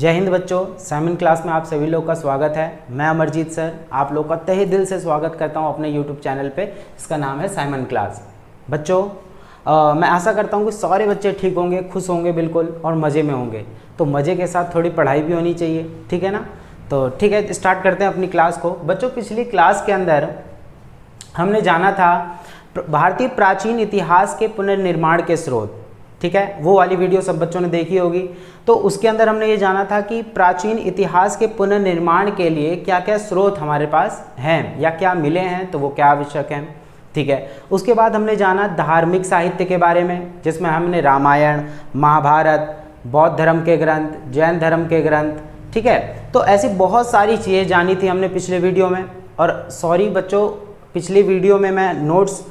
जय हिंद बच्चों, Simon class में आप सभी लोग का स्वागत है। मैं अमरजीत सर आप लोग का तहे दिल से स्वागत करता हूं अपने यूट्यूब चैनल पे। इसका नाम है साइमन क्लास। बच्चों मैं आशा करता हूं कि सारे बच्चे ठीक होंगे, खुश होंगे बिल्कुल और मज़े में होंगे। तो मज़े के साथ थोड़ी पढ़ाई भी होनी चाहिए, ठीक है ना। तो ठीक है, स्टार्ट करते हैं अपनी क्लास को। बच्चों पिछली क्लास के अंदर हमने जाना था भारतीय प्राचीन इतिहास के पुनर्निर्माण के स्रोत, ठीक है। वो वाली वीडियो सब बच्चों ने देखी होगी। तो उसके अंदर हमने ये जाना था कि प्राचीन इतिहास के पुनर्निर्माण के लिए क्या क्या स्रोत हमारे पास हैं या क्या मिले हैं, तो वो क्या आवश्यक हैं, ठीक है। उसके बाद हमने जाना धार्मिक साहित्य के बारे में, जिसमें हमने रामायण, महाभारत, बौद्ध धर्म के ग्रंथ, जैन धर्म के ग्रंथ, ठीक है। तो ऐसी बहुत सारी चीज़ें जानी थी हमने पिछले वीडियो में। और सॉरी बच्चों, पिछली वीडियो में मैं नोट्स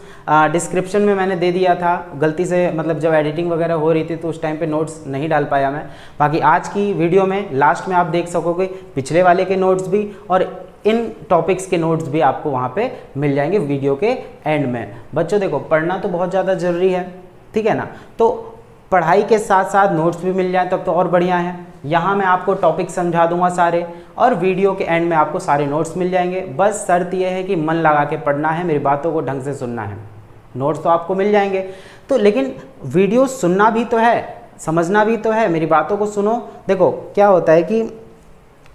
डिस्क्रिप्शन में मैंने दे दिया था गलती से, मतलब जब एडिटिंग वगैरह हो रही थी तो उस टाइम पे नोट्स नहीं डाल पाया मैं। बाकी आज की वीडियो में लास्ट में आप देख सकोगे पिछले वाले के नोट्स भी और इन टॉपिक्स के नोट्स भी आपको वहाँ पे मिल जाएंगे वीडियो के एंड में। बच्चों देखो, पढ़ना तो बहुत ज़्यादा ज़रूरी है, ठीक है ना। तो पढ़ाई के साथ साथ नोट्स भी मिल जाए तब तो और बढ़िया है। यहाँ मैं आपको टॉपिक समझा दूंगा सारे, और वीडियो के एंड में आपको सारे नोट्स मिल जाएंगे। बस शर्त यह है कि मन लगा के पढ़ना है, मेरी बातों को ढंग से सुनना है। नोट्स तो आपको मिल जाएंगे तो, लेकिन वीडियो सुनना भी तो है, समझना भी तो है, मेरी बातों को सुनो। देखो क्या होता है कि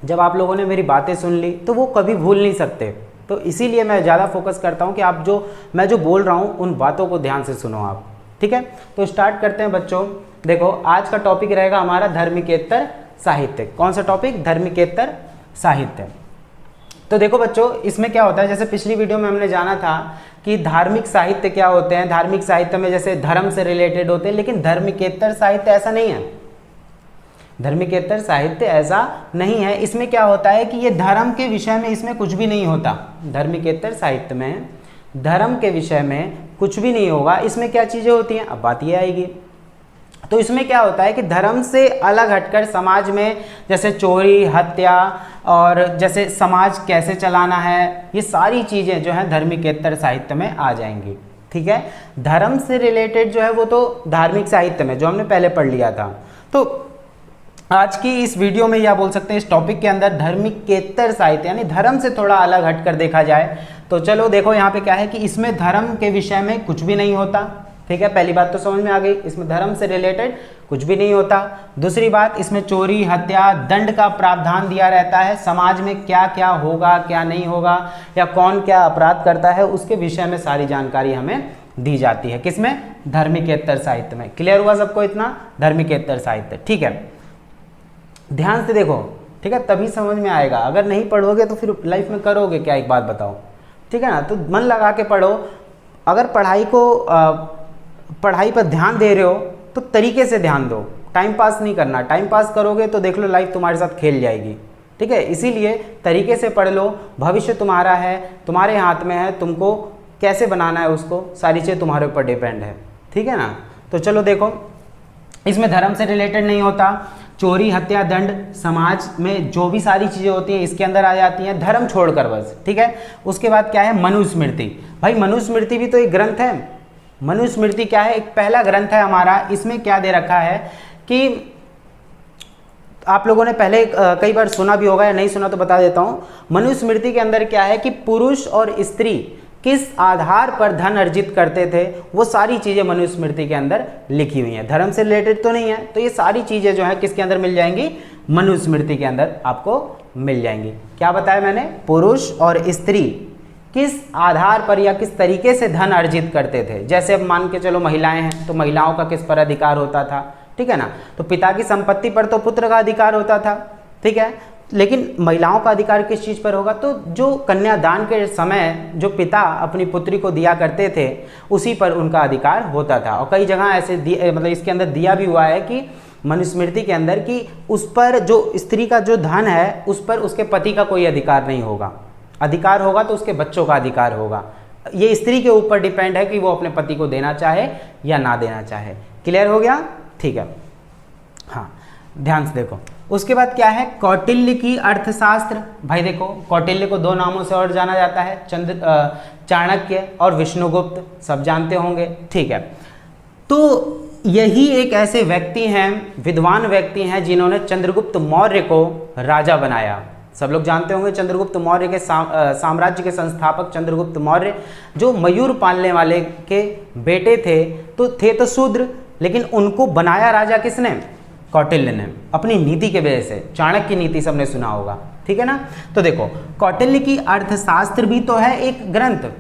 जब आप लोगों ने मेरी बातें सुन ली तो वो कभी भूल नहीं सकते। तो इसीलिए मैं ज़्यादा फोकस करता हूँ कि आप मैं जो बोल रहा हूँ उन बातों को ध्यान से सुनो आप, ठीक है। तो स्टार्ट करते हैं बच्चों। देखो आज का टॉपिक रहेगा हमारा धर्मिकेतर साहित्य। कौन सा टॉपिक? धर्मिकेतर साहित्य। तो देखो बच्चों, इसमें क्या होता है, जैसे पिछली वीडियो में हमने जाना था कि धार्मिक साहित्य क्या होते हैं। धार्मिक साहित्य में जैसे धर्म से रिलेटेड होते हैं, लेकिन धर्मिकेतर साहित्य ऐसा नहीं है। धर्मिकेतर साहित्य ऐसा नहीं है। इसमें क्या होता है कि ये धर्म के विषय में इसमें कुछ भी नहीं होता। धर्मिकेतर साहित्य में धर्म के विषय में कुछ भी नहीं होगा। इसमें क्या चीज़ें होती हैं, अब बात ये आएगी। तो इसमें क्या होता है कि धर्म से अलग हटकर समाज में जैसे चोरी, हत्या और जैसे समाज कैसे चलाना है, ये सारी चीज़ें जो हैं धर्मिकेतर साहित्य में आ जाएंगी, ठीक है। धर्म से रिलेटेड जो है वो तो धार्मिक साहित्य में जो हमने पहले पढ़ लिया था। तो आज की इस वीडियो में या बोल सकते हैं इस टॉपिक के अंदर धर्मिकेतर साहित्य यानी धर्म से थोड़ा अलग हटकर देखा जाए तो चलो देखो यहाँ पे क्या है कि इसमें धर्म के विषय में कुछ भी नहीं होता, ठीक है। पहली बात तो समझ में आ गई, इसमें धर्म से रिलेटेड कुछ भी नहीं होता। दूसरी बात, इसमें चोरी, हत्या, दंड का प्रावधान दिया रहता है। समाज में क्या क्या होगा, क्या नहीं होगा, या कौन क्या अपराध करता है, उसके विषय में सारी जानकारी हमें दी जाती है। किसमें? धर्मिकेतर साहित्य में। क्लियर हुआ सबको इतना? धर्मिकेतर साहित्य, ठीक है। ध्यान से देखो, ठीक है, तभी समझ में आएगा। अगर नहीं पढ़ोगे तो फिर लाइफ में करोगे क्या, एक बात बताओ, ठीक है ना। तो मन लगा के पढ़ो। अगर पढ़ाई पर ध्यान दे रहे हो तो तरीके से ध्यान दो, टाइम पास नहीं करना। टाइम पास करोगे तो देख लो लाइफ तुम्हारे साथ खेल जाएगी, ठीक है। इसीलिए तरीके से पढ़ लो। भविष्य तुम्हारा है, तुम्हारे हाथ में है, तुमको कैसे बनाना है उसको, सारी चीज़ें तुम्हारे ऊपर डिपेंड है, ठीक है ना। तो चलो देखो, इसमें धर्म से रिलेटेड नहीं होता। चोरी, हत्या, दंड, समाज में जो भी सारी चीज़ें होती हैं इसके अंदर आ जाती हैं, धर्म छोड़कर बस, ठीक है। उसके बाद क्या है? मनुस्मृति। भाई मनुस्मृति भी तो एक ग्रंथ है। मनुस्मृति क्या है? एक पहला ग्रंथ है हमारा। इसमें क्या दे रखा है कि आप लोगों ने पहले कई बार सुना भी होगा या नहीं सुना तो बता देता हूँ। मनुस्मृति के अंदर क्या है कि पुरुष और स्त्री किस आधार पर धन अर्जित करते थे, वो सारी चीज़ें मनुस्मृति के अंदर लिखी हुई हैं। धर्म से रिलेटेड तो नहीं है, तो ये सारी चीज़ें जो है किसके अंदर मिल जाएंगी? मनुस्मृति के अंदर आपको मिल जाएंगी। क्या बताया मैंने? पुरुष और स्त्री किस आधार पर या किस तरीके से धन अर्जित करते थे। जैसे अब मान के चलो महिलाएं हैं तो महिलाओं का किस पर अधिकार होता था, ठीक है ना। तो पिता की संपत्ति पर तो पुत्र का अधिकार होता था, ठीक है। लेकिन महिलाओं का अधिकार किस चीज़ पर होगा? तो जो कन्यादान के समय जो पिता अपनी पुत्री को दिया करते थे उसी पर उनका अधिकार होता था। और कई जगह ऐसे मतलब इसके अंदर दिया भी हुआ है कि मनुस्मृति के अंदर कि उस पर जो स्त्री का जो धन है उस पर उसके पति का कोई अधिकार नहीं होगा। अधिकार होगा तो उसके बच्चों का अधिकार होगा। ये स्त्री के ऊपर डिपेंड है कि वो अपने पति को देना चाहे या ना देना चाहे। क्लियर हो गया? ठीक है, हाँ ध्यान से देखो। उसके बाद क्या है? कौटिल्य की अर्थशास्त्र। भाई देखो, कौटिल्य को दो नामों से और जाना जाता है, चाणक्य और विष्णुगुप्त, सब जानते होंगे, ठीक है। तो यही एक ऐसे व्यक्ति हैं, विद्वान व्यक्ति हैं, जिन्होंने चंद्रगुप्त मौर्य को राजा बनाया। सब लोग जानते होंगे चंद्रगुप्त मौर्य के साम्राज्य के संस्थापक चंद्रगुप्त मौर्य, जो मयूर पालने वाले के बेटे थे, तो शूद्र, लेकिन उनको बनाया राजा किसने? कौटिल्य ने, अपनी नीति के वजह से। चाणक्य नीति सबने सुना होगा, ठीक है ना। तो देखो, कौटिल्य की अर्थशास्त्र भी तो है एक ग्रंथ,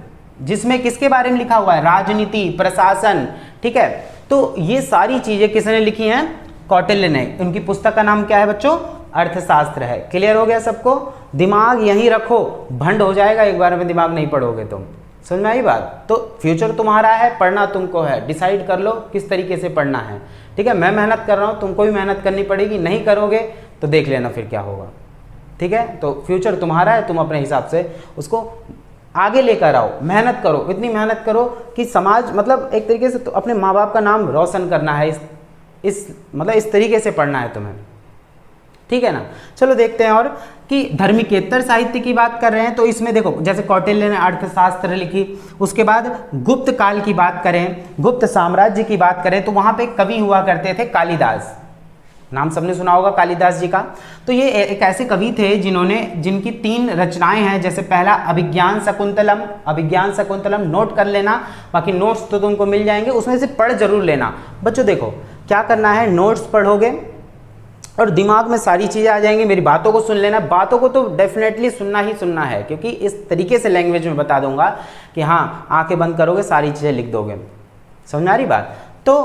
जिसमें किसके बारे में लिखा हुआ है? राजनीति, प्रशासन, ठीक है। तो ये सारी चीजें किसने लिखी हैं? कौटिल्य ने। उनकी पुस्तक का नाम क्या है बच्चों? अर्थशास्त्र है। क्लियर हो गया सबको? दिमाग यहीं रखो, भंड हो जाएगा एक बार में दिमाग नहीं पढ़ोगे तुम। समझ में आई बात? तो फ्यूचर तुम्हारा है, पढ़ना तुमको है, डिसाइड कर लो किस तरीके से पढ़ना है, ठीक है। मैं मेहनत कर रहा हूँ, तुमको भी मेहनत करनी पड़ेगी, नहीं करोगे तो देख लेना फिर क्या होगा, ठीक है। तो फ्यूचर तुम्हारा है, तुम अपने हिसाब से उसको आगे लेकर आओ, मेहनत करो, इतनी मेहनत करो कि समाज, मतलब एक तरीके से तो अपने माँ बाप का नाम रोशन करना है, इस तरीके से पढ़ना है तुम्हें, ठीक है ना। चलो देखते हैं और कि धर्मिकेतर साहित्य की बात कर रहे हैं, तो इसमें देखो, जैसे कौटिल्य ने अर्थशास्त्र लिखी, उसके बाद गुप्त काल की बात करें, गुप्त साम्राज्य की बात करें, तो वहां पे कवि हुआ करते थे कालिदास। नाम सबने सुना होगा कालिदास जी का। तो ये एक ऐसे कवि थे जिनकी 3 रचनाएं हैं। जैसे पहला अभिज्ञान शकुंतलम, अभिज्ञान शकुंतलम नोट कर लेना, बाकी नोट्स तो तुमको मिल जाएंगे, उसमें से पढ़ जरूर लेना। बच्चों देखो क्या करना है, नोट्स पढ़ोगे और दिमाग में सारी चीज़ें आ जाएंगी। मेरी बातों को सुन लेना, बातों को तो डेफिनेटली सुनना ही सुनना है, क्योंकि इस तरीके से लैंग्वेज में बता दूंगा कि हाँ, आंखें बंद करोगे सारी चीज़ें लिख दोगे। समझ आ रही बात? तो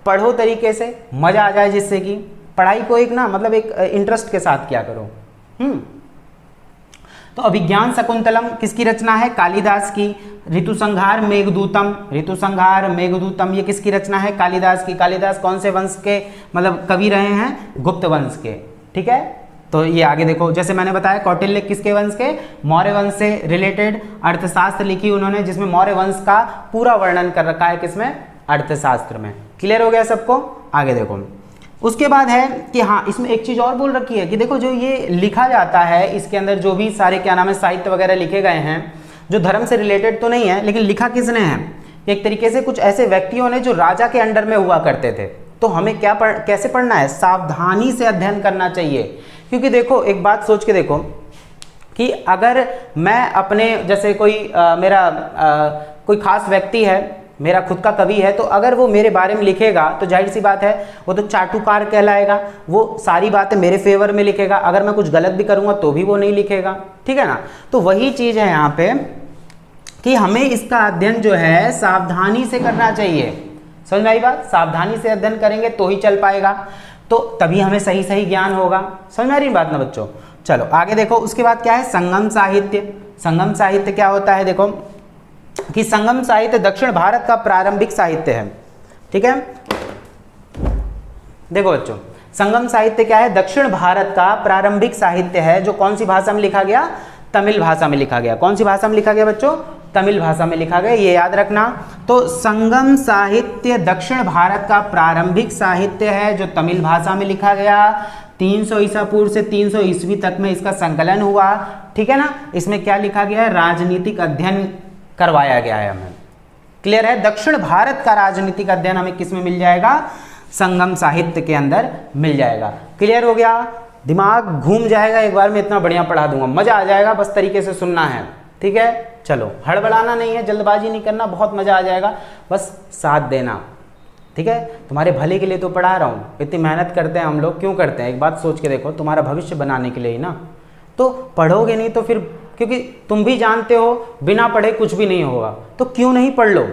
पढ़ो तरीके से, मज़ा आ जाए, जिससे कि पढ़ाई को एक ना, मतलब एक इंटरेस्ट के साथ क्या करो। तो अभिज्ञान शकुंतलम किसकी रचना है? कालिदास की। ऋतुसंहार मेघदूतम, ऋतुसंहार मेघदूतम ये किसकी रचना है? कालिदास की। कालिदास कौन से वंश के मतलब कवि रहे हैं? गुप्त वंश के, ठीक है। तो ये आगे देखो, जैसे मैंने बताया कौटिल्य किसके वंश के? मौर्य वंश से रिलेटेड अर्थशास्त्र लिखी उन्होंने, जिसमें मौर्य वंश का पूरा वर्णन कर रखा है, किसमें? अर्थशास्त्र में। क्लियर हो गया सबको? आगे देखो, उसके बाद है कि हाँ, इसमें एक चीज़ और बोल रखी है कि देखो, जो ये लिखा जाता है, इसके अंदर जो भी सारे क्या नाम है साहित्य वगैरह लिखे गए हैं, जो धर्म से रिलेटेड तो नहीं है, लेकिन लिखा किसने है? एक तरीके से कुछ ऐसे व्यक्तियों ने जो राजा के अंडर में हुआ करते थे। तो हमें क्या कैसे पढ़ना है? सावधानी से अध्ययन करना चाहिए। क्योंकि देखो, एक बात सोच के देखो कि अगर मैं अपने जैसे कोई खास व्यक्ति है, मेरा खुद का कवि है, तो अगर वो मेरे बारे में लिखेगा तो जाहिर सी बात है वो तो चाटुकार कहलाएगा, वो सारी बातें मेरे फेवर में लिखेगा। अगर मैं कुछ गलत भी करूँगा तो भी वो नहीं लिखेगा, ठीक है ना। तो वही चीज़ है यहाँ पे कि हमें इसका अध्ययन जो है सावधानी से करना चाहिए। समझ में आई बात? सावधानी से अध्ययन करेंगे तो ही चल पाएगा, तो तभी हमें सही सही ज्ञान होगा। समझ में आ रही बात ना बच्चों? चलो आगे देखो, उसके बाद क्या है? संगम साहित्य। संगम साहित्य क्या होता है? देखो कि संगम साहित्य दक्षिण भारत का प्रारंभिक साहित्य है, ठीक है। देखो बच्चों, संगम साहित्य क्या है? दक्षिण भारत का प्रारंभिक साहित्य है, जो कौन सी भाषा में लिखा गया? तमिल भाषा में लिखा गया। कौन सी भाषा में लिखा गया बच्चों? तमिल भाषा में लिखा गया, ये याद रखना। तो संगम साहित्य दक्षिण भारत का प्रारंभिक साहित्य है, जो तमिल भाषा में लिखा गया। 300 ईसा पूर्व से 300 ईस्वी तक में इसका संकलन हुआ, ठीक है ना। इसमें क्या लिखा गया है? राजनीतिक अध्ययन करवाया गया है हमें। क्लियर है? दक्षिण भारत का राजनीतिक अध्ययन हमें किस में मिल जाएगा? संगम साहित्य के अंदर मिल जाएगा। क्लियर हो गया? दिमाग घूम जाएगा एक बार में, इतना बढ़िया पढ़ा दूंगा, मजा आ जाएगा। बस तरीके से सुनना है, ठीक है। चलो, हड़बड़ाना नहीं है, जल्दबाजी नहीं करना, बहुत मजा आ जाएगा, बस साथ देना, ठीक है। तुम्हारे भले के लिए तो पढ़ा रहा हूँ। इतनी मेहनत करते हैं हम लोग, क्यों करते हैं? एक बात सोच के देखो, तुम्हारा भविष्य बनाने के लिए ही ना। तो पढ़ोगे नहीं तो फिर, क्योंकि तुम भी जानते हो बिना पढ़े कुछ भी नहीं होगा, तो क्यों नहीं पढ़ लो?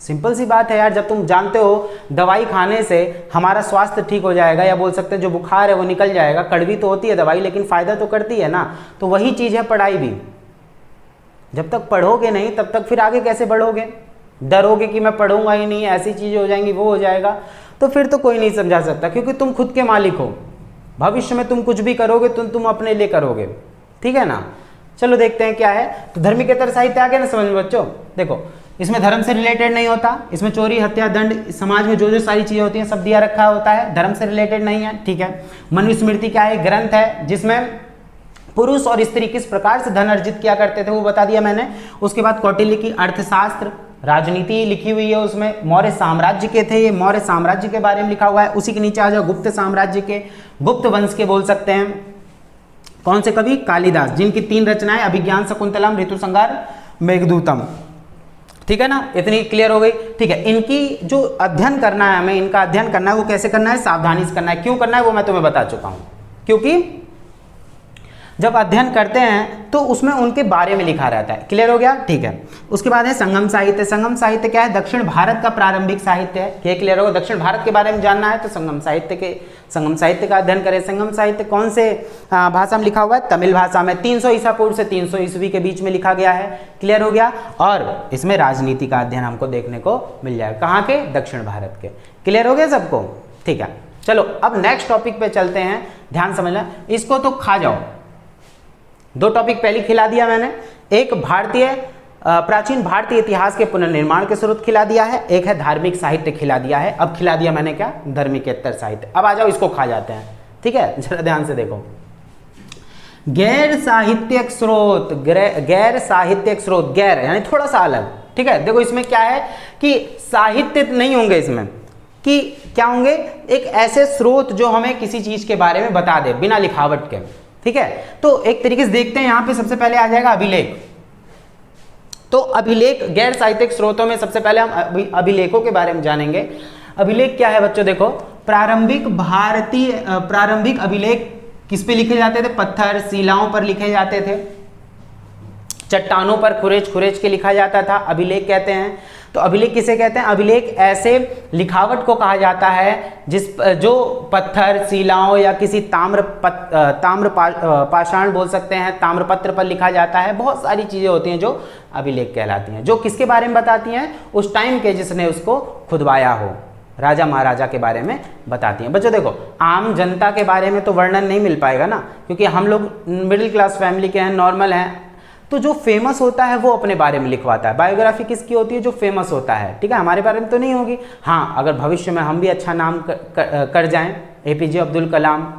सिंपल सी बात है यार। जब तुम जानते हो दवाई खाने से हमारा स्वास्थ्य ठीक हो जाएगा, या बोल सकते हैं जो बुखार है वो निकल जाएगा। कड़वी तो होती है दवाई, लेकिन फायदा तो करती है ना। तो वही चीज़ है पढ़ाई भी। जब तक पढ़ोगे नहीं तब तक फिर आगे कैसे बढ़ोगे? डरोगे कि मैं पढ़ूंगा ही नहीं, ऐसी चीज़ें हो जाएंगी, वो हो जाएगा, तो फिर तो कोई नहीं समझा सकता। क्योंकि तुम खुद के मालिक हो। भविष्य में तुम कुछ भी करोगे तो तुम अपने लिए करोगे, ठीक है ना। चलो देखते हैं क्या है। तो धर्मिकेतर साहित्य आ गया ना समझ में बच्चों? देखो, इसमें धर्म से रिलेटेड नहीं होता, इसमें चोरी, हत्या, दंड, समाज में जो जो सारी चीजें होती हैं सब दिया रखा होता है, धर्म से रिलेटेड नहीं है, ठीक है। मनुस्मृति क्या है? ग्रंथ है जिसमें पुरुष और स्त्री किस प्रकार से धन अर्जित किया करते थे वो बता दिया मैंने। उसके बाद कौटिल्य की अर्थशास्त्र, राजनीति लिखी हुई है उसमें, मौर्य साम्राज्य के थे, ये मौर्य साम्राज्य के बारे में लिखा हुआ है। उसी के नीचे आ जाओ, गुप्त साम्राज्य के, गुप्त वंश के बोल सकते हैं। कौन से कवि? कालिदास, जिनकी 3 रचनाएं अभिज्ञान शाकुंतलम, ऋतुसंहार, मेघदूतम। ठीक है ना, इतनी क्लियर हो गई। ठीक है, इनकी जो अध्ययन करना है हमें, इनका अध्ययन करना है वो कैसे करना है? सावधानी से करना है। क्यों करना है वो मैं तुम्हें बता चुका हूं, क्योंकि जब अध्ययन करते हैं तो उसमें उनके बारे में लिखा रहता है। क्लियर हो गया? ठीक है। उसके बाद है संगम साहित्य। संगम साहित्य क्या है? दक्षिण भारत का प्रारंभिक साहित्य है। ये क्लियर होगा? दक्षिण भारत के बारे में जानना है तो संगम साहित्य का अध्ययन करें। संगम साहित्य कौन से भाषा में लिखा हुआ है? तमिल भाषा में। 300 ईसा पूर्व से 300 ईस्वी के बीच में लिखा गया है। क्लियर हो गया? और इसमें राजनीति का अध्ययन हमको देखने को मिल जाएगा। कहाँ के? दक्षिण भारत के। क्लियर हो गया सबको? ठीक है, चलो अब नेक्स्ट टॉपिक पे चलते हैं। ध्यान समझना, इसको तो खा जाओ। 2 टॉपिक पहले खिला दिया मैंने, एक प्राचीन भारतीय इतिहास के पुनर्निर्माण के स्रोत खिला दिया है, एक है धार्मिक साहित्य खिला दिया है। अब खिला दिया मैंने क्या? धर्मिकेतर साहित्य। अब आ जाओ इसको खा जाते हैं। ठीक है, जरा ध्यान से देखो। गैर साहित्यिक स्रोत, गैर साहित्यिक स्रोत, गैर यानी थोड़ा सा अलग। ठीक है, देखो इसमें क्या है कि साहित्य नहीं होंगे इसमें, कि क्या होंगे? एक ऐसे स्रोत जो हमें किसी चीज के बारे में बता दे बिना लिखावट के। ठीक है, तो एक तरीके से देखते हैं, यहां पे सबसे पहले आ जाएगा अभिलेख। तो अभिलेख गैर साहित्यिक स्रोतों में सबसे पहले हम अभिलेखों के बारे में जानेंगे। अभिलेख क्या है बच्चों? देखो, प्रारंभिक अभिलेख किस पे लिखे जाते थे? पत्थर, शिलाओं पर लिखे जाते थे, चट्टानों पर खुरेच के लिखा जाता था, अभिलेख कहते हैं। तो अभिलेख किसे कहते हैं? अभिलेख ऐसे लिखावट को कहा जाता है जो पत्थर, शिलाओं या किसी ताम्र पाषाण बोल सकते हैं, ताम्रपत्र पर लिखा जाता है। बहुत सारी चीजें होती हैं जो अभिलेख कहलाती हैं, जो किसके बारे में बताती हैं? उस टाइम के जिसने उसको खुदवाया हो, राजा महाराजा के बारे में बताती हैं। बच्चों देखो, आम जनता के बारे में तो वर्णन नहीं मिल पाएगा ना, क्योंकि हम लोग मिडिल क्लास फैमिली के हैं, नॉर्मल हैं। तो जो फेमस होता है वो अपने बारे में लिखवाता है। बायोग्राफी किसकी होती है? जो फेमस होता है। ठीक है, हमारे बारे में तो नहीं होगी। हाँ, अगर भविष्य में हम भी अच्छा नाम कर जाएं, APJ अब्दुल कलाम,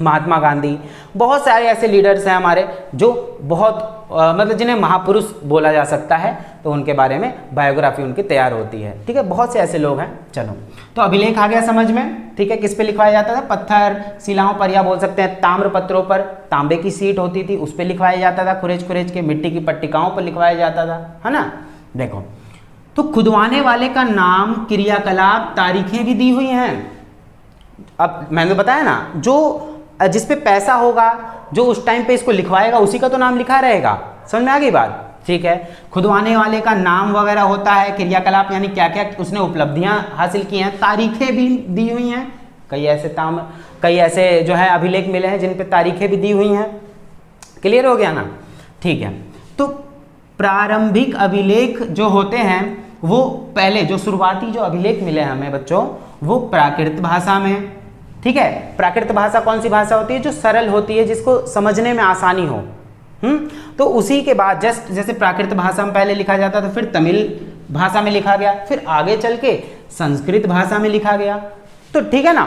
महात्मा गांधी, बहुत सारे ऐसे लीडर्स हैं हमारे जो बहुत मतलब जिन्हें महापुरुष बोला जा सकता है, तो उनके बारे में बायोग्राफी उनकी तैयार होती है। ठीक है, बहुत से ऐसे लोग हैं। चलो, तो अभिलेख आ गया समझ में। ठीक है, किस पे लिखवाया जाता था? पत्थर, शिलाओं पर, या बोल सकते हैं ताम्र पत्रों पर। तांबे की सीट होती थी, उस पर लिखवाया जाता था, खुरेच के। मिट्टी की पट्टिकाओं पर लिखवाया जाता था, है ना। देखो, तो खुदवाने वाले का नाम, क्रियाकलाप, तारीखें भी दी हुई हैं। अब मैंने बताया ना, जो जिस पे पैसा होगा, जो उस टाइम पे इसको लिखवाएगा, उसी का तो नाम लिखा रहेगा। समझ में आ गई बात? ठीक है, खुदवाने वाले का नाम वगैरह होता है, क्रियाकलाप यानी क्या क्या उसने उपलब्धियां हासिल की हैं, तारीखें भी दी हुई हैं। कई ऐसे जो है अभिलेख मिले हैं जिन पे तारीखें भी दी हुई हैं। क्लियर हो गया ना? ठीक है, तो प्रारंभिक अभिलेख जो होते हैं वो पहले जो शुरुआती जो अभिलेख मिले हैं हमें बच्चों, वो प्राकृत भाषा में। ठीक है, प्राकृत भाषा कौन सी भाषा होती है? जो सरल होती है, जिसको समझने में आसानी हो। तो उसी के बाद जैसे प्राकृत भाषा में पहले लिखा जाता था, फिर तमिल भाषा में लिखा गया, फिर आगे चल के संस्कृत भाषा में लिखा गया। तो ठीक है ना,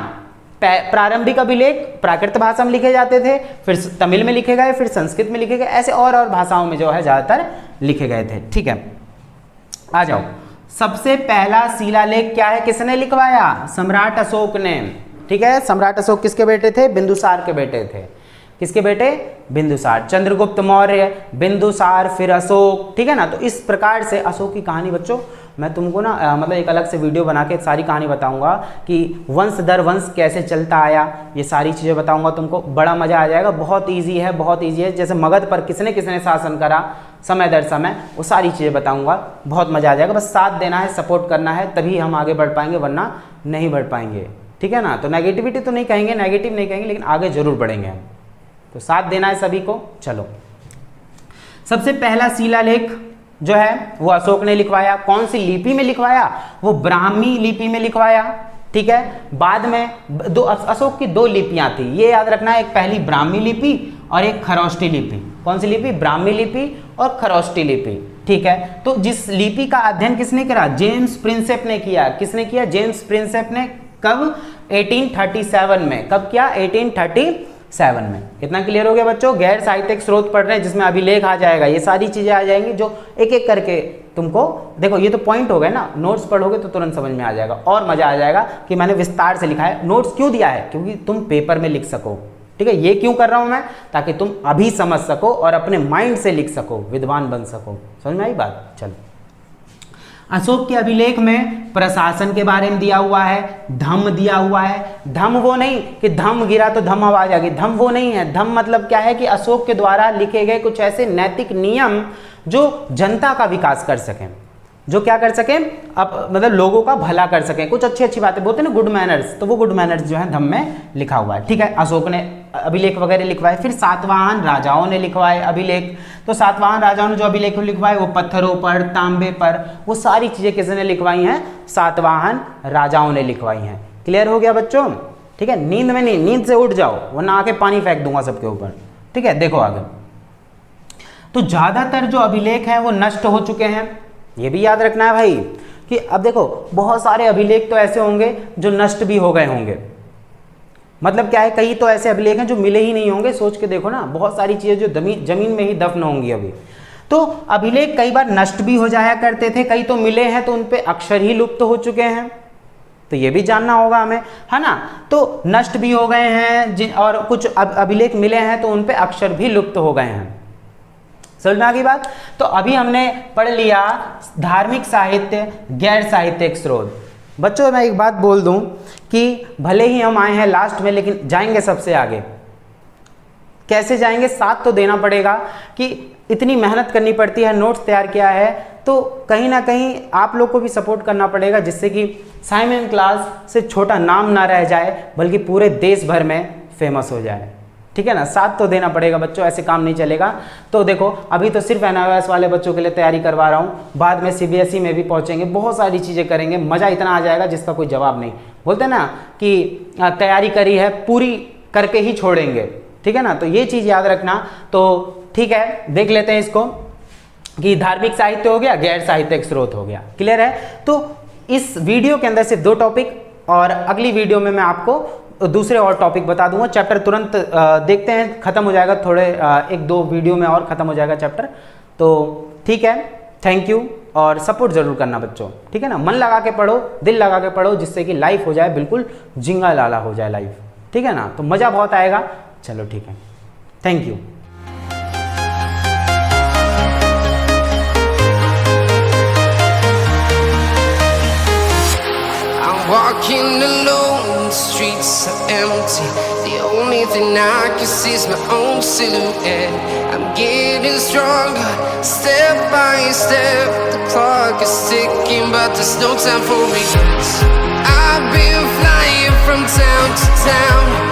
प्रारंभिक अभिलेख प्राकृत भाषा में लिखे जाते थे, फिर तमिल में लिखे गए, फिर संस्कृत में लिखे गए, ऐसे और भाषाओं में जो है ज़्यादातर लिखे गए थे। ठीक है, आ जाओ। सबसे पहला शिलालेख क्या है? किसने लिखवाया? सम्राट अशोक ने। ठीक है, सम्राट अशोक किसके बेटे थे? बिंदुसार के बेटे थे। किसके बेटे? बिंदुसार। चंद्रगुप्त मौर्य, बिंदुसार, फिर अशोक। ठीक है ना, तो इस प्रकार से अशोक की कहानी बच्चों मैं तुमको ना मतलब एक अलग से वीडियो बना के सारी कहानी बताऊंगा कि वंश दर वंश कैसे चलता आया, ये सारी चीज़ें बताऊंगा तुमको। बड़ा मज़ा आ जाएगा, बहुत ईजी है, बहुत ईजी है। जैसे मगध पर किसने किसने शासन करा समय दर समय, वो सारी चीज़ें बताऊंगा, बहुत मज़ा आ जाएगा। बस साथ देना है, सपोर्ट करना है, तभी हम आगे बढ़ पाएंगे, वरना नहीं बढ़ पाएंगे। ठीक है ना, तो नेगेटिविटी तो नहीं कहेंगे, नेगेटिव नहीं कहेंगे, लेकिन आगे जरूर बढ़ेंगे हम। तो साथ देना है सभी को। चलो, सबसे पहला शिलालेख जो है वो अशोक ने लिखवाया। कौन सी लिपि में लिखवाया? वो ब्राह्मी लिपि में लिखवाया। ठीक है, बाद में अशोक की 2 लिपियां थी, ये याद रखना है, एक पहली ब्राह्मी लिपि और एक खरोष्टी लिपि। कौन सी लिपि? ब्राह्मी लिपि और खरोष्टी लिपि। ठीक है, तो जिस लिपि का अध्ययन किसने करा? जेम्स प्रिंसेप ने किया। किसने किया? जेम्स प्रिंसेप ने। कब? 1837 में। कब किया? 1837 में। इतना क्लियर हो गया बच्चों? गैर साहित्यिक स्रोत पढ़ रहे हैं जिसमें अभिलेख आ जाएगा, ये सारी चीजें आ जाएंगी जो एक एक करके तुमको देखो ये तो पॉइंट हो गए ना, नोट्स पढ़ोगे तो तुरंत समझ में आ जाएगा और मजा आ जाएगा कि मैंने विस्तार से लिखा है। नोट्स क्यों दिया है? क्योंकि तुम पेपर में लिख सको, ठीक है। ये क्यों कर रहा हूं मैं? ताकि तुम अभी समझ सको और अपने माइंड से लिख सको, विद्वान बन सको। समझ में आई बात? चलो, अशोक के अभिलेख में प्रशासन के बारे में दिया हुआ है, धम्म दिया हुआ है। धम्म वो नहीं कि धम्म गिरा तो धम्म आवाज आ गई, धम्म वो नहीं है। धम्म मतलब क्या है कि अशोक के द्वारा लिखे गए कुछ ऐसे नैतिक नियम जो जनता का विकास कर सकें, जो क्या कर सकें, अब मतलब लोगों का भला कर सकें, कुछ अच्छी अच्छी बातें बोलते हैं ना, गुड मैनर्स, तो वो गुड मैनर्स जो है धम्म में लिखा हुआ है, ठीक है। अशोक ने अभिलेख वगैरह लिखवाए। फिर सातवाहन राजाओं ने लिखवाए अभिलेख। तो सातवाहन राजाओं ने जो अभिलेख लिखवाए वो पत्थरों पर, तांबे पर, वो सारी चीजें किसने लिखवाई हैं? सातवाहन राजाओं ने लिखवाई हैं। क्लियर हो गया बच्चों? ठीक है, नींद में नहीं, नींद से उठ जाओ वरना आके पानी फेंक दूंगा सबके ऊपर, ठीक है। देखो आगे, तो ज्यादातर जो अभिलेख हैं वो नष्ट हो चुके हैं। ये भी याद रखना है भाई कि अब देखो बहुत सारे अभिलेख तो ऐसे होंगे जो नष्ट भी हो गए होंगे। मतलब क्या है, कई तो ऐसे अभिलेख हैं जो मिले ही नहीं होंगे। सोच के देखो ना, बहुत सारी चीजें जो जमीन में ही दफन होंगी अभी। तो अभिलेख कई बार नष्ट भी हो जाया करते थे, कई तो मिले हैं तो उनपे अक्षर ही लुप्त हो चुके हैं। तो ये भी जानना होगा हमें, है ना। तो नष्ट भी हो गए हैं और कुछ अभिलेख मिले हैं तो उनपे अक्षर भी लुप्त हो गए हैं। समझ में आ गई बात? तो अभी हमने पढ़ लिया धार्मिक साहित्य, गैर साहित्यिक स्रोत। बच्चों मैं एक बात बोल दूं कि भले ही हम आए हैं लास्ट में, लेकिन जाएंगे सबसे आगे। कैसे जाएंगे? साथ तो देना पड़ेगा कि इतनी मेहनत करनी पड़ती है, नोट्स तैयार किया है, तो कहीं ना कहीं आप लोग को भी सपोर्ट करना पड़ेगा, जिससे कि साइमन क्लास से छोटा नाम ना रह जाए बल्कि पूरे देश भर में फेमस हो जाए, ठीक है ना। साथ तो देना पड़ेगा बच्चों, ऐसे काम नहीं चलेगा। तो देखो अभी तो सिर्फ NIOS वाले बच्चों के लिए तैयारी करवा रहा हूँ, बाद में CBSE में भी पहुँचेंगे, बहुत सारी चीज़ें करेंगे, मज़ा इतना आ जाएगा जिसका कोई जवाब नहीं। बोलते हैं ना कि तैयारी करी है पूरी करके ही छोड़ेंगे, ठीक है ना। तो ये चीज़ याद रखना। तो ठीक है, देख लेते हैं इसको कि धार्मिक साहित्य हो गया, गैर साहित्यिक स्रोत हो गया। क्लियर है? तो इस वीडियो के अंदर सिर्फ 2 टॉपिक, और अगली वीडियो में मैं आपको दूसरे और टॉपिक बता दूंगा। चैप्टर तुरंत देखते हैं, खत्म हो जाएगा, थोड़े 1-2 वीडियो में और खत्म हो जाएगा चैप्टर। तो ठीक है, थैंक यू, और सपोर्ट जरूर करना बच्चों, ठीक है ना। मन लगा के पढ़ो, दिल लगा के पढ़ो, जिससे कि लाइफ हो जाए बिल्कुल जिंगा लाला हो जाए लाइफ, ठीक है ना। तो मज़ा बहुत आएगा। चलो ठीक है, thank you. Walking alone, the streets are empty. The only thing I can see is my own silhouette. I'm getting stronger, step by step. The clock is ticking, but there's no time for regrets. I've been flying from town to town.